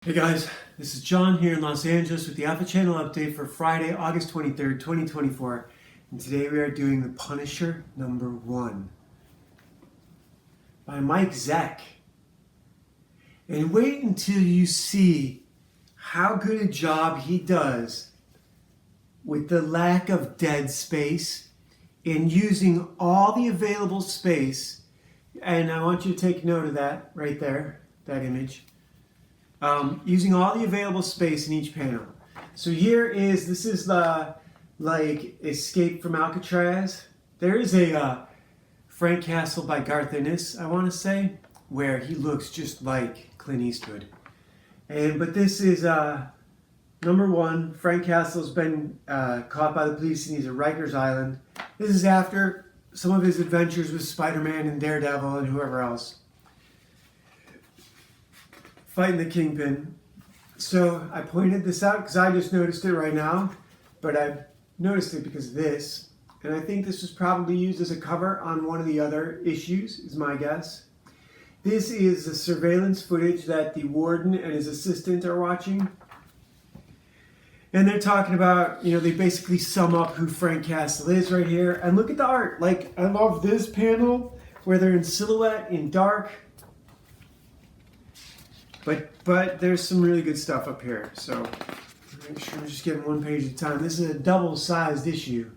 Hey guys, this is John here in Los Angeles with the Alpha Channel update for Friday, August 23rd, 2024. And today we are doing The Punisher #1 by Mike Zeck. And wait until you see how good a job he does with the lack of dead space and using all the available space. And I want you to take note of that right there, that image. Using all the available space in each panel. So this is the Escape from Alcatraz. There is a Frank Castle by Garth Ennis, I want to say, where he looks just like Clint Eastwood. But this is #1. Frank Castle's been caught by the police and he's at Rikers Island. This is after some of his adventures with Spider-Man and Daredevil and whoever else, fighting the Kingpin. So I pointed this out because I just noticed it right now, but I've noticed it because of this, and I think this was probably used as a cover on one of the other issues, is my guess. This is the surveillance footage that the warden and his assistant are watching, and they're talking about, they basically sum up who Frank Castle is right here. And look at the art. Like, I love this panel where they're in silhouette in dark. But there's some really good stuff up here, so make sure I'm just getting one page at a time. This is a double-sized issue.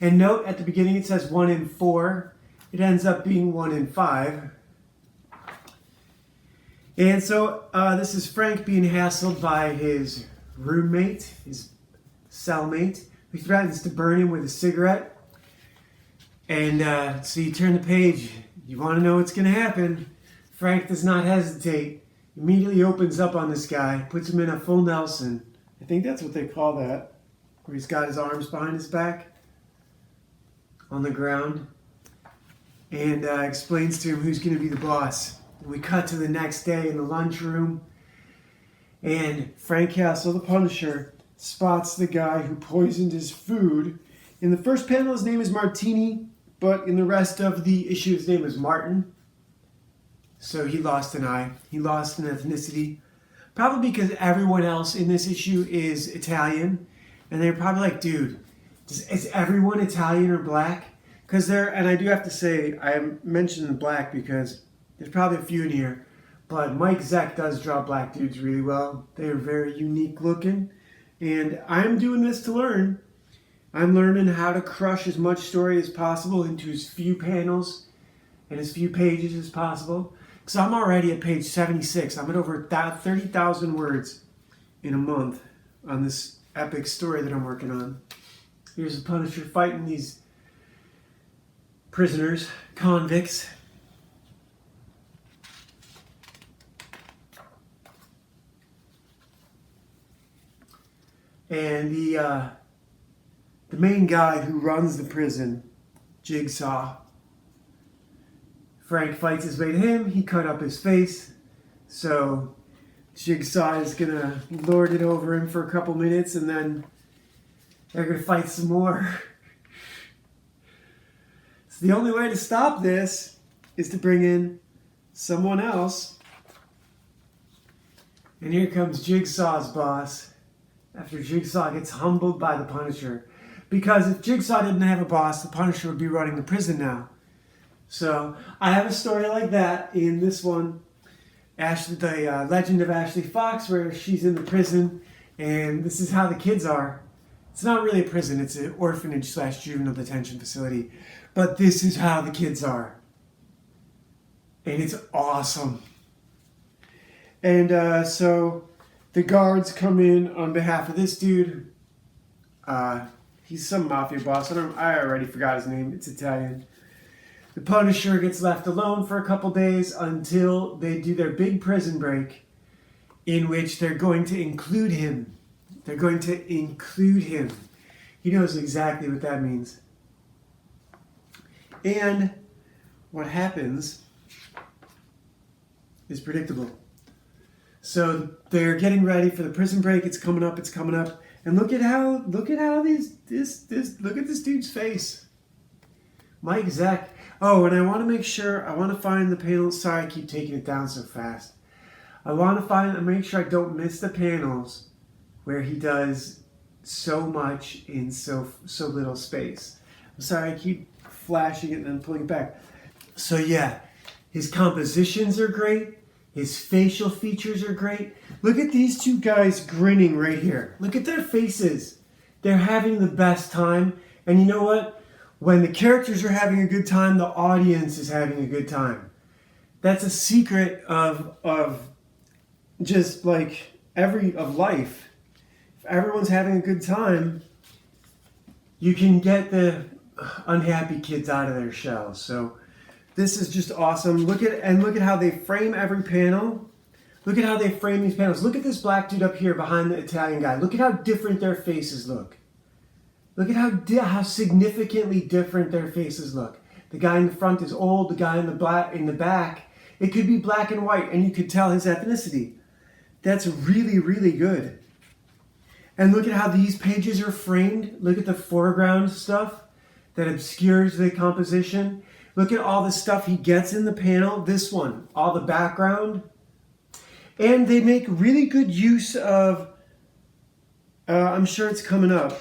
And note, at the beginning it says 1 in 4. It ends up being 1 in 5. And so this is Frank being hassled by his roommate, his cellmate, who threatens to burn him with a cigarette. And so you turn the page. You want to know what's going to happen. Frank does not hesitate, immediately opens up on this guy, puts him in a full Nelson. I think that's what they call that, where he's got his arms behind his back on the ground, and explains to him who's going to be the boss. And we cut to the next day in the lunchroom, and Frank Castle, the Punisher, spots the guy who poisoned his food. In the first panel, his name is Martini, but in the rest of the issue, his name is Martin. So he lost an eye. He lost an ethnicity. Probably because everyone else in this issue is Italian. And they're probably like, dude, is everyone Italian or black? And I do have to say, I mentioned black because there's probably a few in here. But Mike Zeck does draw black dudes really well. They are very unique looking. And I'm doing this to learn. I'm learning how to crush as much story as possible into as few panels and as few pages as possible. So I'm already at page 76. I'm at over 30,000 words in a month on this epic story that I'm working on. Here's the Punisher fighting these prisoners, convicts. And the main guy who runs the prison, Jigsaw, Frank fights his way to him. He cut up his face. So Jigsaw is going to lord it over him for a couple minutes, and then they're going to fight some more. So the only way to stop this is to bring in someone else. And here comes Jigsaw's boss after Jigsaw gets humbled by the Punisher. Because if Jigsaw didn't have a boss, the Punisher would be running the prison now. So I have a story like that in this one, the Legend of Ashley Fox, where she's in the prison, and this is how the kids are. It's not really a prison, it's an orphanage / juvenile detention facility, but this is how the kids are. And it's awesome. And so the guards come in on behalf of this dude. He's some mafia boss. I already forgot his name. It's Italian. The Punisher gets left alone for a couple days until they do their big prison break, in which they're going to include him. They're going to include him. He knows exactly what that means. And what happens is predictable. So they're getting ready for the prison break. It's coming up. And look at this dude's face. Mike Zeck. Oh, and I want to make sure, I want to find the panel. Sorry, I keep taking it down so fast. I want to make sure I don't miss the panels where he does so much in so little space. I'm sorry, I keep flashing it and then pulling it back. So yeah, his compositions are great. His facial features are great. Look at these two guys grinning right here. Look at their faces. They're having the best time. And you know what? When the characters are having a good time, the audience is having a good time. That's a secret of just like of life. If everyone's having a good time, you can get the unhappy kids out of their shells. So this is just awesome. Look at how they frame every panel. Look at how they frame these panels. Look at this black dude up here behind the Italian guy. Look at how different their faces look. Look at how significantly different their faces look. The guy in the front is old. The guy in the back, it could be black and white, and you could tell his ethnicity. That's really, really good. And look at how these pages are framed. Look at the foreground stuff that obscures the composition. Look at all the stuff he gets in the panel. This one, all the background. And they make really good use of, I'm sure it's coming up,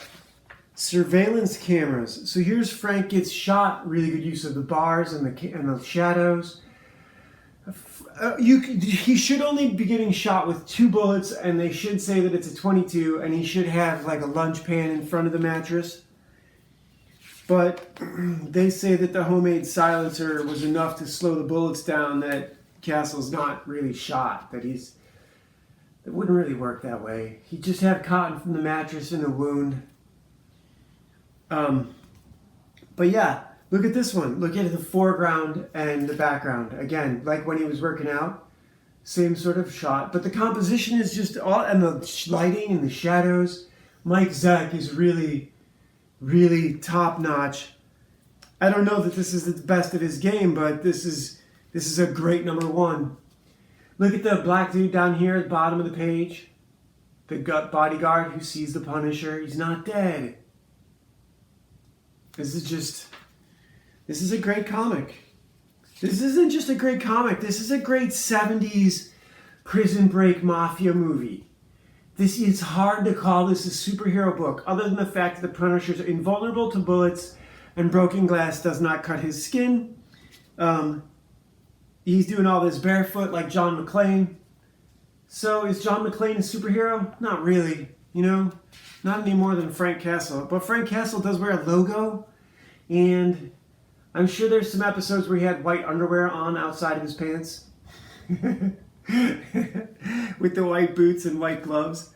surveillance cameras. So here's Frank gets shot, really good use of the bars and the shadows. He should only be getting shot with 2 bullets, and they should say that it's a .22, and he should have like a lunch pan in front of the mattress. But they say that the homemade silencer was enough to slow the bullets down, that Castle's not really shot, that it wouldn't really work that way. He'd just have cotton from the mattress in a wound. But yeah, look at this one. Look at the foreground and the background. Again, like when he was working out, same sort of shot. But the composition is just all, and the lighting and the shadows. Mike Zeck is really, really top notch. I don't know that this is the best of his game, but this is a great number 1. Look at the black dude down here at the bottom of the page. The bodyguard who sees the Punisher. He's not dead. This is a great comic. This isn't just a great comic. This is a great 70s prison break mafia movie. It's hard to call this a superhero book, other than the fact that the Punisher's invulnerable to bullets and broken glass does not cut his skin. He's doing all this barefoot like John McClane. So is John McClane a superhero? Not really, not any more than Frank Castle. But Frank Castle does wear a logo, and I'm sure there's some episodes where he had white underwear on outside of his pants. With the white boots and white gloves.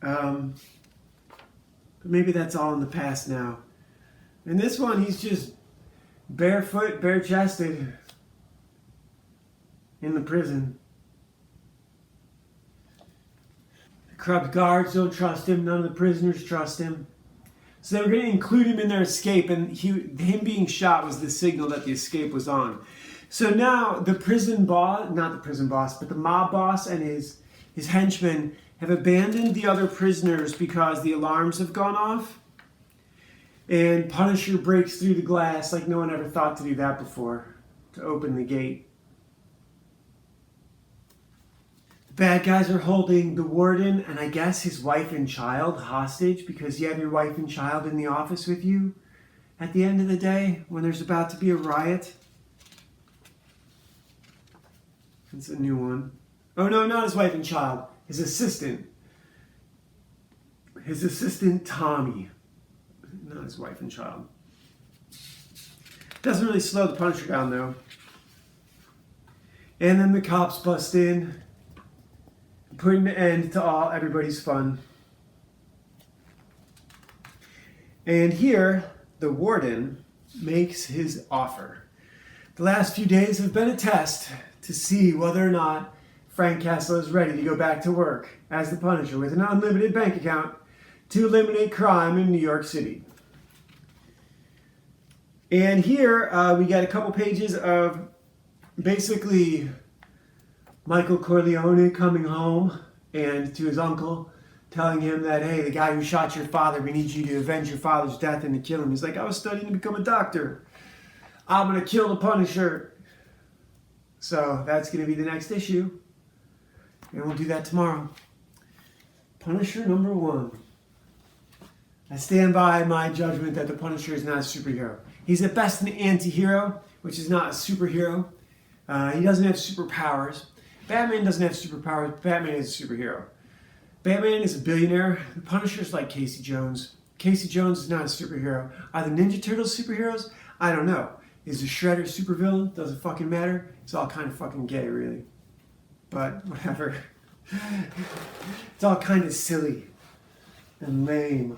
But maybe that's all in the past now. In this one, he's just barefoot, bare-chested in the prison. The corrupt guards don't trust him. None of the prisoners trust him. So they were going to include him in their escape, and him being shot was the signal that the escape was on. So now the prison boss, not the prison boss, but the mob boss and his henchmen have abandoned the other prisoners because the alarms have gone off. And Punisher breaks through the glass like no one ever thought to do that before, to open the gate. The bad guys are holding the warden and I guess his wife and child hostage, because you have your wife and child in the office with you at the end of the day when there's about to be a riot. It's a new one. Oh no, not his wife and child. His assistant. His assistant Tommy. Not his wife and child. Doesn't really slow the Punisher down though. And then the cops bust in, putting an end to everybody's fun. And here, the warden makes his offer. The last few days have been a test to see whether or not Frank Castle is ready to go back to work as the Punisher with an unlimited bank account to eliminate crime in New York City. And here we got a couple pages of basically Michael Corleone coming home and to his uncle telling him that, hey, the guy who shot your father, we need you to avenge your father's death and to kill him. He's like, I was studying to become a doctor. I'm going to kill the Punisher. So that's going to be the next issue. and we'll do that tomorrow. Punisher number 1. I stand by my judgment that the Punisher is not a superhero. He's at best an anti-hero, which is not a superhero. He doesn't have superpowers. Batman doesn't have superpowers. Batman is a superhero. Batman is a billionaire. The Punisher is like Casey Jones. Casey Jones is not a superhero. Are the Ninja Turtles superheroes? I don't know. Is the Shredder supervillain? Doesn't fucking matter. It's all kind of fucking gay, really. But whatever. It's all kind of silly and lame,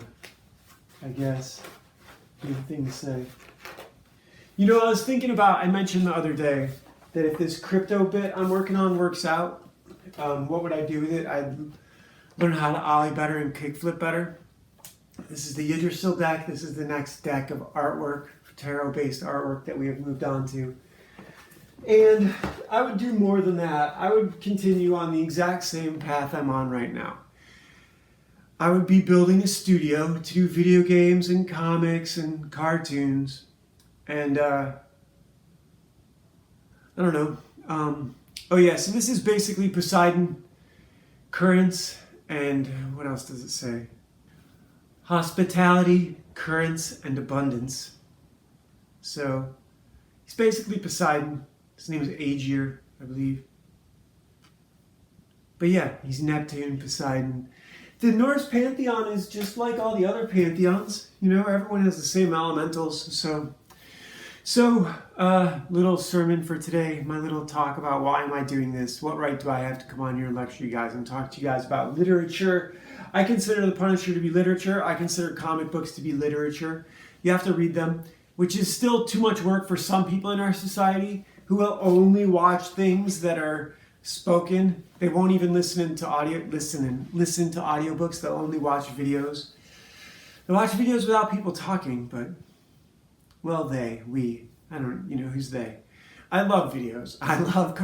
I guess. Good thing to say. You know, I was thinking about, I mentioned the other day that if this crypto bit I'm working on works out, what would I do with it? I'd learn how to ollie better and kickflip better. This is the Yggdrasil deck. This is the next deck of artwork, tarot-based artwork that we have moved on to. And I would do more than that. I would continue on the exact same path I'm on right now. I would be building a studio to do video games and comics and cartoons. And, I don't know. Oh yeah, so this is basically Poseidon, currents, and what else does it say? Hospitality, currents, and abundance. So he's basically Poseidon. His name is Aegir, I believe. But yeah, he's Neptune, Poseidon. The Norse pantheon is just like all the other pantheons. You know, everyone has the same elementals. So, little sermon for today, my little talk about why am I doing this? What right do I have to come on here and lecture you guys and talk to you guys about literature? I consider The Punisher to be literature. I consider comic books to be literature. You have to read them, which is still too much work for some people in our society who will only watch things that are spoken. They won't even listen to audiobooks. They'll only watch videos. They watch videos without people talking, but well, I don't, you know, who's they? I love videos. I love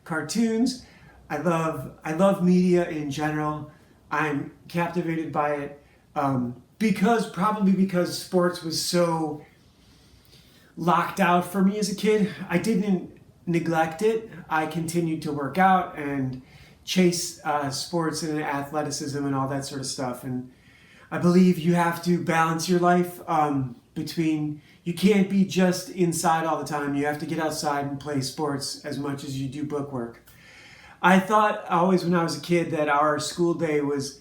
cartoons. I love media in general. I'm captivated by it probably because sports was so locked out for me as a kid. I didn't neglect it. I continued to work out and chase sports and athleticism and all that sort of stuff. And I believe you have to balance your life you can't be just inside all the time. You have to get outside and play sports as much as you do bookwork. I thought always when I was a kid that our school day was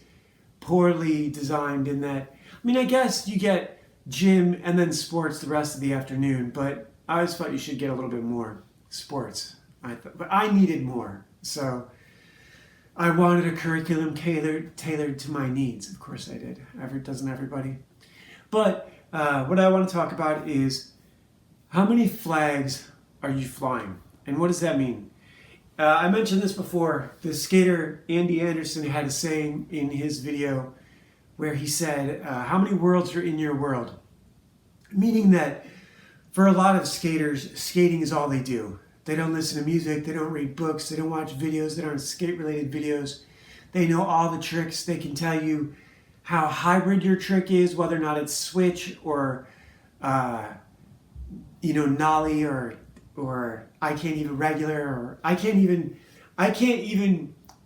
poorly designed in that, I guess you get gym and then sports the rest of the afternoon, but I always thought you should get a little bit more sports. But I needed more. So I wanted a curriculum tailored to my needs. Of course I did. Doesn't everybody? But what I want to talk about is how many flags are you flying? And what does that mean? I mentioned this before. The skater Andy Anderson had a saying in his video where he said, how many worlds are in your world? Meaning that for a lot of skaters, skating is all they do. They don't listen to music, they don't read books, they don't watch videos that aren't skate-related videos. They know all the tricks. They can tell you how hybrid your trick is, whether or not it's switch or, nollie or I can't even regular, or I can't even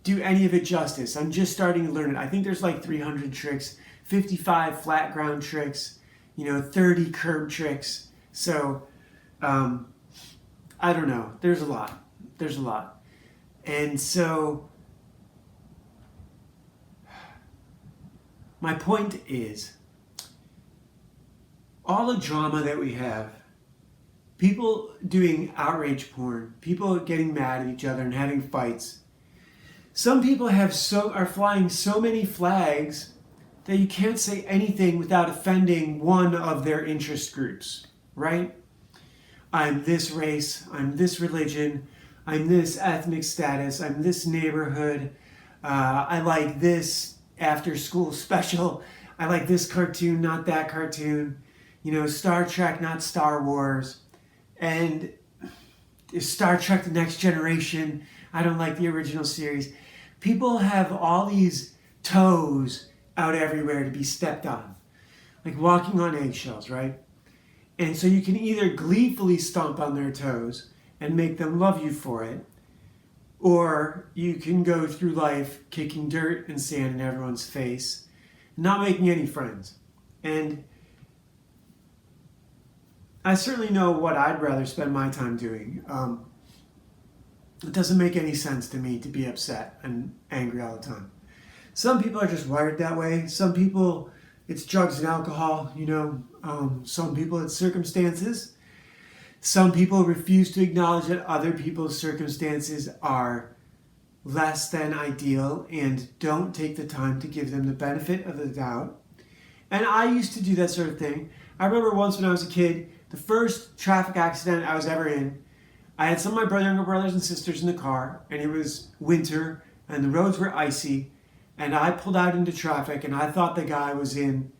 do any of it justice. I'm just starting to learn it. I think there's like 300 tricks, 55 flat ground tricks, 30 curb tricks. So, I don't know. There's a lot. And so, my point is, all the drama that we have, people doing outrage porn, people getting mad at each other and having fights. Some people are flying so many flags that you can't say anything without offending one of their interest groups, right? I'm this race, I'm this religion, I'm this ethnic status, I'm this neighborhood, I like this after school special, I like this cartoon, not that cartoon, Star Trek, not Star Wars, and Star Trek The Next Generation, I don't like the original series. People have all these toes out everywhere to be stepped on, like walking on eggshells, right? And so you can either gleefully stomp on their toes and make them love you for it, or you can go through life kicking dirt and sand in everyone's face, not making any friends. And I certainly know what I'd rather spend my time doing. It doesn't make any sense to me to be upset and angry all the time. Some people are just wired that way. Some people, it's drugs and alcohol, Some people, it's circumstances. Some people refuse to acknowledge that other people's circumstances are less than ideal and don't take the time to give them the benefit of the doubt. And I used to do that sort of thing. I remember once when I was a kid, the first traffic accident I was ever in, I had some of my younger brothers and sisters in the car, and it was winter, and the roads were icy, and I pulled out into traffic, and I thought the guy was in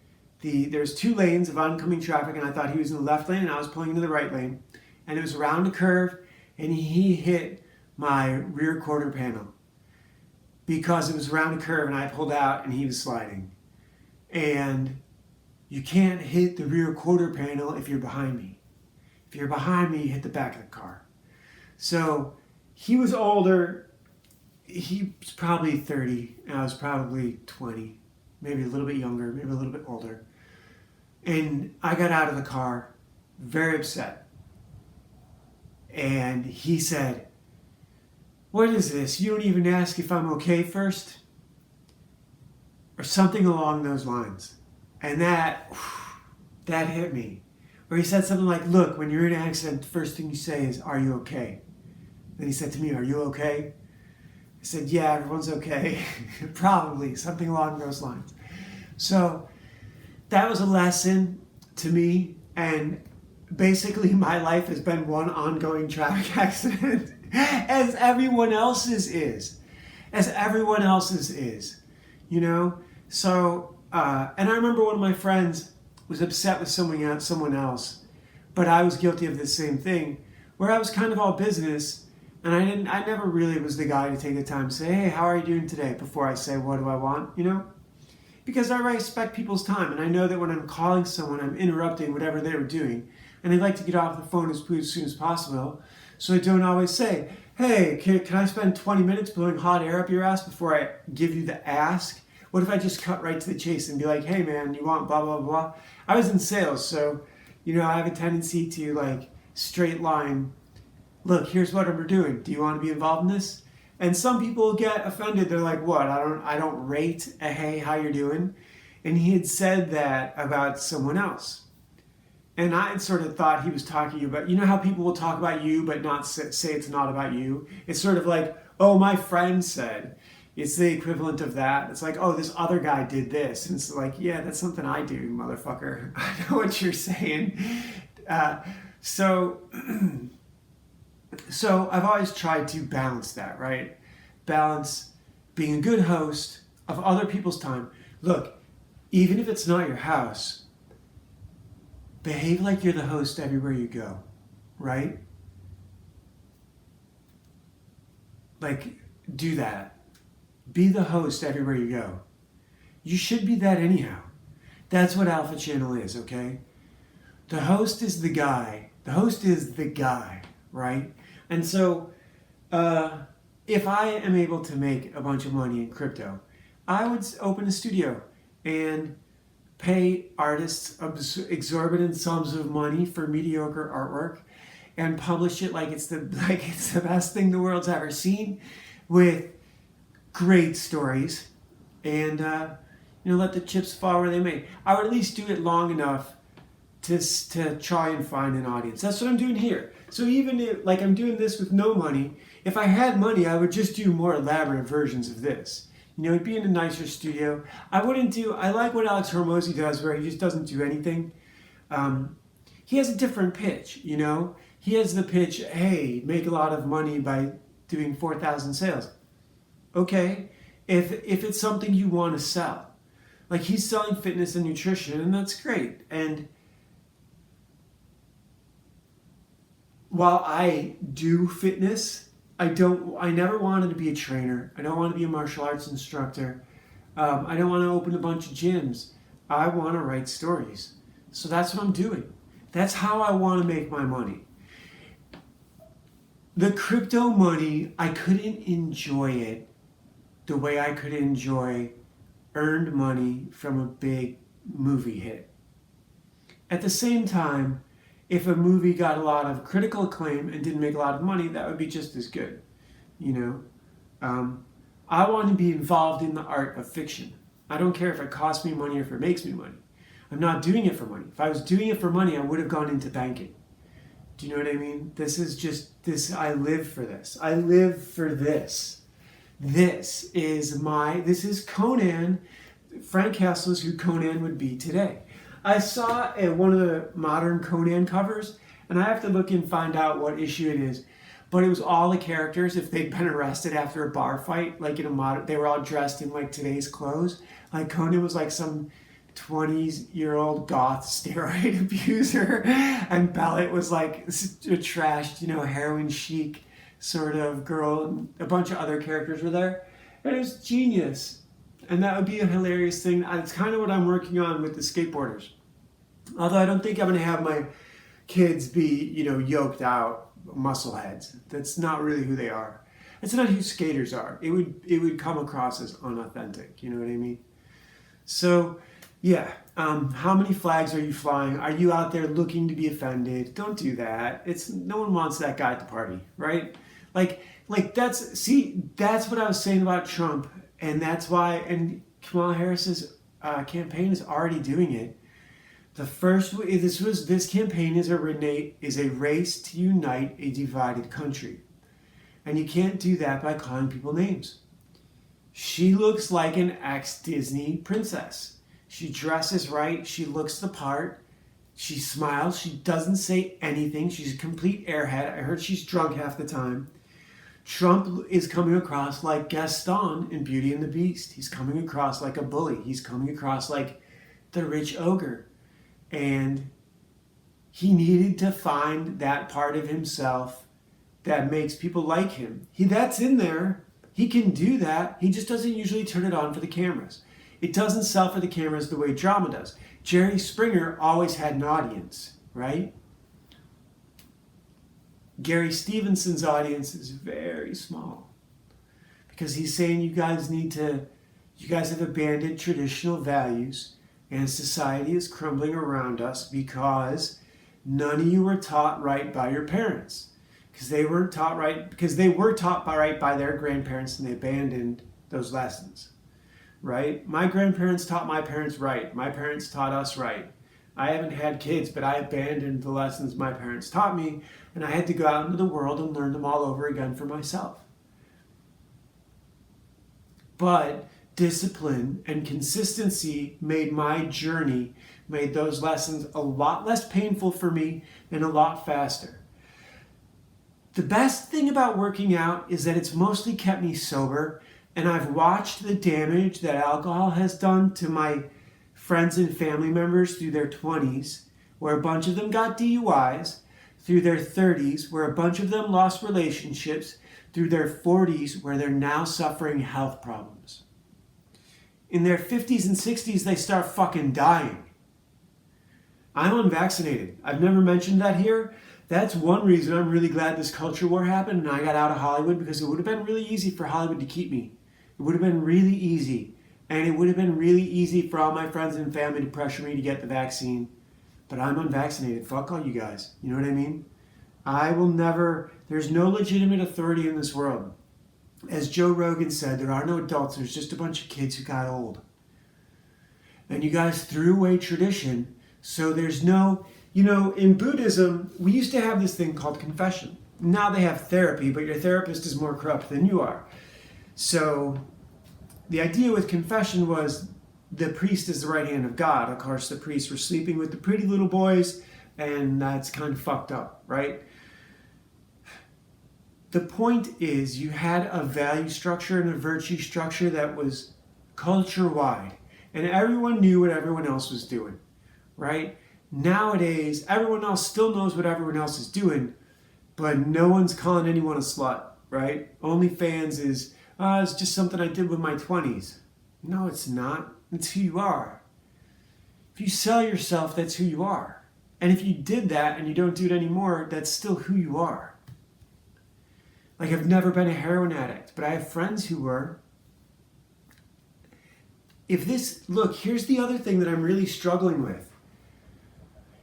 there's 2 lanes of oncoming traffic, and I thought he was in the left lane, and I was pulling into the right lane, and it was around a curve, and he hit my rear quarter panel because it was around a curve, and I pulled out, and he was sliding. And you can't hit the rear quarter panel if you're behind me. If you're behind me, you hit the back of the car. So he was older. He was probably 30, and I was probably 20, maybe a little bit younger, maybe a little bit older. And I got out of the car very upset. And he said, "What is this? You don't even ask if I'm okay first?" Or something along those lines. And that hit me. Or he said something like, "Look, when you're in an accident, the first thing you say is, 'Are you okay?'" Then he said to me, "Are you okay?" I said, "Yeah, everyone's okay." Probably, something along those lines. So that was a lesson to me. And basically my life has been one ongoing traffic accident, as everyone else's is. As everyone else's is. So, and I remember one of my friends was upset with someone else, but I was guilty of the same thing, where I was kind of all business, and I never really was the guy to take the time to say, "Hey, how are you doing today?" before I say, "What do I want?" Because I respect people's time, and I know that when I'm calling someone, I'm interrupting whatever they were doing, and I'd like to get off the phone as soon as possible, so I don't always say, "Hey, can I spend 20 minutes blowing hot air up your ass before I give you the ask?" What if I just cut right to the chase and be like, "Hey man, you want blah, blah, blah?" I was in sales, so, I have a tendency to straight line, "Look, here's what we're doing. Do you want to be involved in this?" And some people get offended. They're like, "What? I don't rate a hey, how you doing?" And he had said that about someone else. And I had sort of thought he was talking about, how people will talk about you but not say it's not about you. It's sort of like, "Oh, my friend said." It's the equivalent of that. It's like, "Oh, this other guy did this." And it's like, "Yeah, that's something I do, motherfucker." I know what you're saying. So I've always tried to balance that, right? Balance being a good host of other people's time. Look, even if it's not your house, behave like you're the host everywhere you go, right? Do that. Be the host everywhere you go. You should be that anyhow. That's what Alpha Channel is, okay? The host is the guy. The host is the guy, right? And so, if I am able to make a bunch of money in crypto, I would open a studio and pay artists exorbitant sums of money for mediocre artwork and publish it like it's the best thing the world's ever seen, with great stories, and let the chips fall where they may. I would at least do it long enough to try and find an audience. That's what I'm doing here. So even if, I'm doing this with no money, if I had money, I would just do more elaborate versions of this. It'd be in a nicer studio. I like what Alex Hormozy does, where he just doesn't do anything. He has a different pitch, He has the pitch, "Hey, make a lot of money by doing 4,000 sales." Okay, if it's something you want to sell. He's selling fitness and nutrition, and that's great. And while I do fitness, I never wanted to be a trainer. I don't want to be a martial arts instructor. I don't want to open a bunch of gyms. I want to write stories. So that's what I'm doing. That's how I want to make my money. the crypto money, I couldn't enjoy it the way I could enjoy earned money from a big movie hit. At the same time, if a movie got a lot of critical acclaim and didn't make a lot of money, that would be just as good. You know, I want to be involved in the art of fiction. I don't care if it costs me money or if it makes me money. I'm not doing it for money. If I was doing it for money, I would have gone into banking. Do you know what I mean? This is just this. I live for this. I live for this. This is Conan. Frank Castle is who Conan would be today. I saw one of the modern Conan covers, and I have to look and find out what issue it is. But it was all the characters, if they'd been arrested after a bar fight, like in a modern, they were all dressed in like today's clothes. Like Conan was like some 20-year-old goth steroid abuser, and Bellet was like a trashed, heroin chic sort of girl, and a bunch of other characters were there. And it was genius. And that would be a hilarious thing. It's kind of what I'm working on with the skateboarders. Although I don't think I'm going to have my kids be, yoked out muscleheads. That's not really who they are. That's not who skaters are. It would come across as unauthentic. You know what I mean? So, yeah. How many flags are you flying? Are you out there looking to be offended? Don't do that. No one wants that guy at the party, right? Like that's what I was saying about Trump, and that's why. And Kamala Harris's campaign is already doing it. This campaign is a race to unite a divided country, and you can't do that by calling people names. She looks like an ex-Disney princess. She dresses right. She looks the part. She smiles. She doesn't say anything. She's a complete airhead. I heard she's drunk half the time. Trump is coming across like Gaston in Beauty and the Beast. He's coming across like a bully. He's coming across like the rich ogre. And he needed to find that part of himself that makes people like him. That's in there. He can do that. He just doesn't usually turn it on for the cameras. It doesn't sell for the cameras the way drama does. Jerry Springer always had an audience, right? Gary Stevenson's audience is very small because he's saying you guys have abandoned traditional values and society is crumbling around us because none of you were taught right by your parents. Because they were taught right by their grandparents and they abandoned those lessons, right? My grandparents taught my parents right. My parents taught us right. I haven't had kids, but I abandoned the lessons my parents taught me, and I had to go out into the world and learn them all over again for myself. But discipline and consistency made those lessons a lot less painful for me and a lot faster. The best thing about working out is that it's mostly kept me sober, and I've watched the damage that alcohol has done to my friends and family members through their 20s, where a bunch of them got DUIs, through their 30s, where a bunch of them lost relationships, through their 40s, where they're now suffering health problems. In their 50s and 60s, they start fucking dying. I'm unvaccinated. I've never mentioned that here. That's one reason I'm really glad this culture war happened and I got out of Hollywood, because it would have been really easy for Hollywood to keep me. It would have been really easy. And it would have been really easy for all my friends and family to pressure me to get the vaccine. But I'm unvaccinated. Fuck all you guys. You know what I mean? There's no legitimate authority in this world. As Joe Rogan said, there are no adults. There's just a bunch of kids who got old. And you guys threw away tradition. So there's no, in Buddhism, we used to have this thing called confession. Now they have therapy, but your therapist is more corrupt than you are. So the idea with confession was the priest is the right hand of God. Of course, the priests were sleeping with the pretty little boys, and that's kind of fucked up, right? The point is you had a value structure and a virtue structure that was culture-wide, and everyone knew what everyone else was doing, right? Nowadays, everyone else still knows what everyone else is doing, but no one's calling anyone a slut, right? OnlyFans is, it's just something I did with my 20s. No, it's not. It's who you are. If you sell yourself, that's who you are. And if you did that and you don't do it anymore, that's still who you are. Like, I've never been a heroin addict, but I have friends who were. Look, here's the other thing that I'm really struggling with.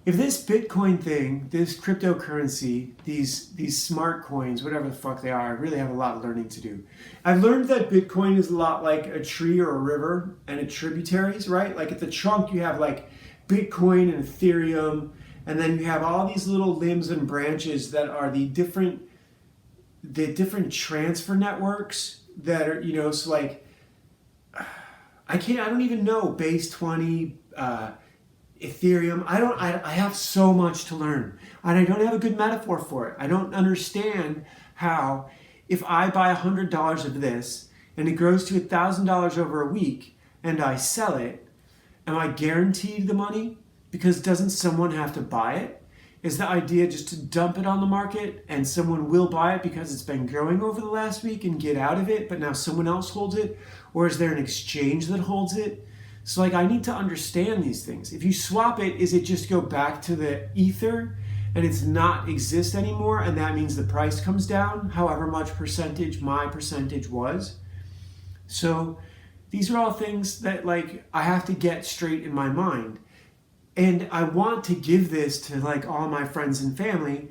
If this Bitcoin thing, this cryptocurrency, these smart coins, whatever the fuck they are, I really have a lot of learning to do. I've learned that Bitcoin is a lot like a tree or a river and its tributaries, right? Like at the trunk you have like Bitcoin and Ethereum, and then you have all these little limbs and branches that are the different transfer networks that are, so like, I don't even know, base 20, Ethereum. I have so much to learn, and I don't have a good metaphor for it. I don't understand how, if I buy $100 of this and it grows to $1,000 over a week and I sell it, am I guaranteed the money? Because doesn't someone have to buy it? Is the idea just to dump it on the market and someone will buy it because it's been growing over the last week and get out of it, but now someone else holds it? Or is there an exchange that holds it? So like, I need to understand these things. If you swap it, is it just go back to the ether and it's not exist anymore, and that means the price comes down, however much percentage my percentage was? So these are all things that like I have to get straight in my mind. And I want to give this to like all my friends and family,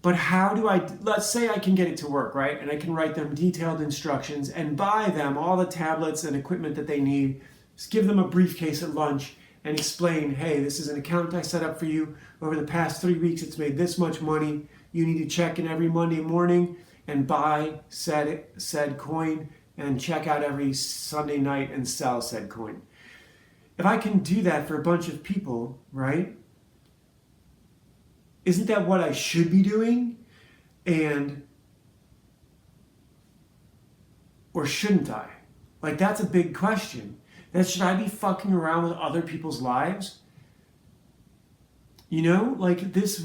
but how do let's say I can get it to work, right? And I can write them detailed instructions and buy them all the tablets and equipment that they need. Just give them a briefcase at lunch and explain, hey, this is an account I set up for you. Over the past 3 weeks, it's made this much money. You need to check in every Monday morning and buy said coin, and check out every Sunday night and sell said coin. If I can do that for a bunch of people, right? Isn't that what I should be doing? Or shouldn't I? Like, that's a big question. Should I be fucking around with other people's lives? Like, if this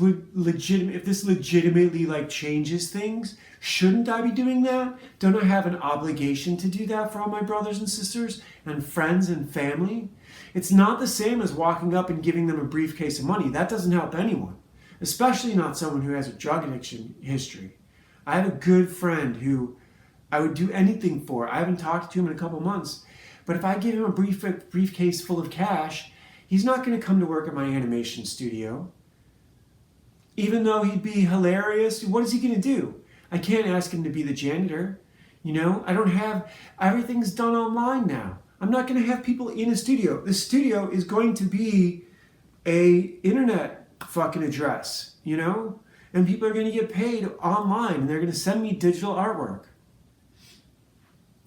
legitimately like changes things, shouldn't I be doing that? Don't I have an obligation to do that for all my brothers and sisters and friends and family? It's not the same as walking up and giving them a briefcase of money. That doesn't help anyone, especially not someone who has a drug addiction history. I have a good friend who I would do anything for. I haven't talked to him in a couple months, but if I give him a briefcase full of cash, he's not going to come to work at my animation studio. Even though he'd be hilarious, what is he going to do? I can't ask him to be the janitor. I don't have, everything's done online now. I'm not going to have people in a studio. The studio is going to be a internet fucking address, and people are going to get paid online, and they're going to send me digital artwork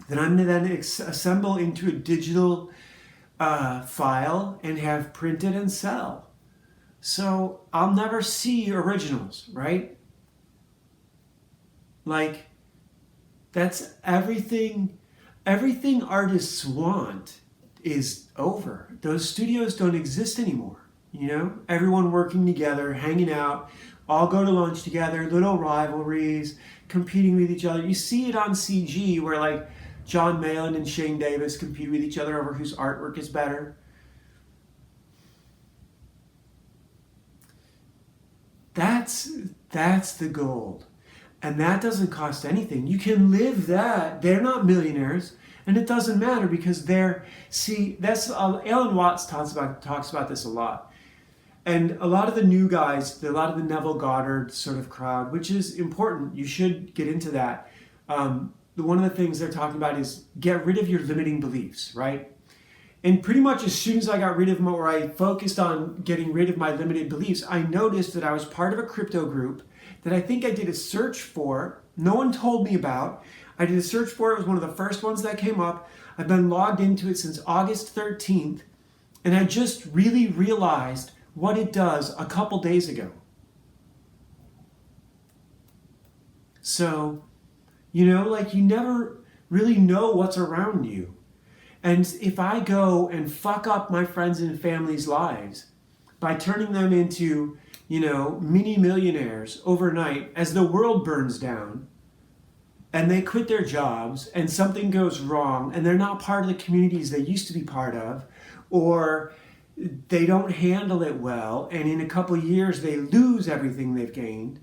that I'm going to then assemble into a digital file and have printed and sell. So I'll never see originals, right? Like, that's everything artists want is over. Those studios don't exist anymore. Everyone working together, hanging out, all go to lunch together, little rivalries, competing with each other. You see it on CG where like John Malin and Shane Davis compete with each other over whose artwork is better. That's the gold. And that doesn't cost anything. You can live that. They're not millionaires, and it doesn't matter because Alan Watts talks about this a lot. And a lot of the new guys, a lot of the Neville Goddard sort of crowd, which is important. You should get into that. One of the things they're talking about is get rid of your limiting beliefs, right? And pretty much as soon as I got rid of them, or I focused on getting rid of my limited beliefs, I noticed that I was part of a crypto group that I think I did a search for. No one told me about. I did a search for it. It was one of the first ones that came up. I've been logged into it since August 13th, and I just really realized what it does a couple days ago. So, you never really know what's around you. And if I go and fuck up my friends and family's lives by turning them into, mini millionaires overnight as the world burns down and they quit their jobs and something goes wrong and they're not part of the communities they used to be part of, or they don't handle it well and in a couple of years they lose everything they've gained,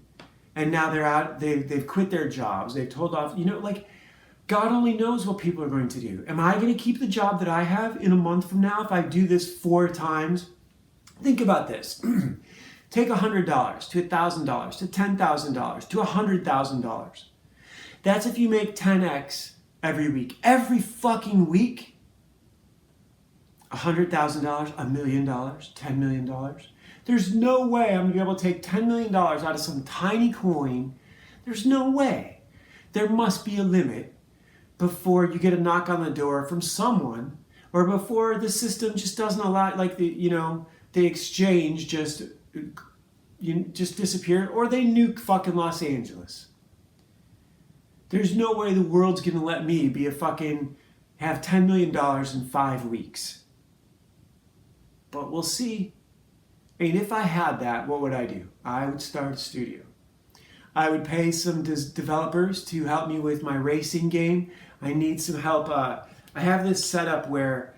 and now they're out, they've quit their jobs, they've told off, like, God only knows what people are going to do. Am I going to keep the job that I have in a month from now if I do this 4 times? Think about this. Take $100 to $1,000 to $10,000 to $100,000. That's if you make 10x every week. Every fucking week. $100,000, $1 million, $10 million. There's no way I'm going to be able to take $10 million out of some tiny coin. There's no way. There must be a limit before you get a knock on the door from someone, or before the system just doesn't allow, like the exchange just disappeared, or they nuke fucking Los Angeles. There's no way the world's gonna let me have $10 million in 5 weeks. But we'll see. I mean, if I had that, what would I do? I would start a studio. I would pay some developers to help me with my racing game. I need some help. I have this setup where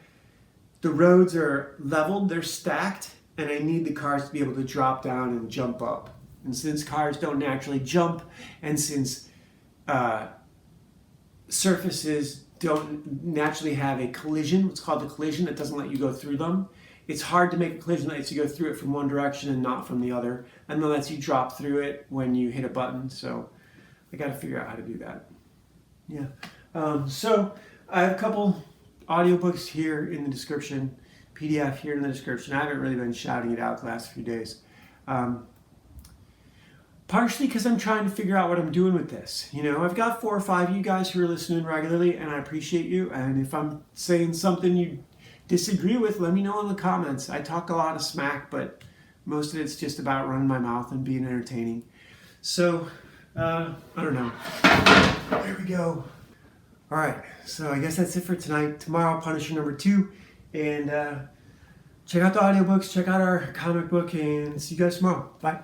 the roads are leveled, they're stacked, and I need the cars to be able to drop down and jump up. And since cars don't naturally jump, and since surfaces don't naturally have a collision, what's called a collision, that doesn't let you go through them, it's hard to make a collision that lets you go through it from one direction and not from the other, and then lets you drop through it when you hit a button. So I got to figure out how to do that. Yeah. So I have a couple audiobooks here in the description, PDF here in the description. I haven't really been shouting it out the last few days. Partially because I'm trying to figure out what I'm doing with this. I've got 4 or 5 of you guys who are listening regularly, and I appreciate you. And if I'm saying something you disagree with, let me know in the comments. I talk a lot of smack, but most of it's just about running my mouth and being entertaining. So, I don't know. There we go. All right, so I guess that's it for tonight. Tomorrow, Punisher number 2. And check out the audiobooks, check out our comic book, and see you guys tomorrow. Bye.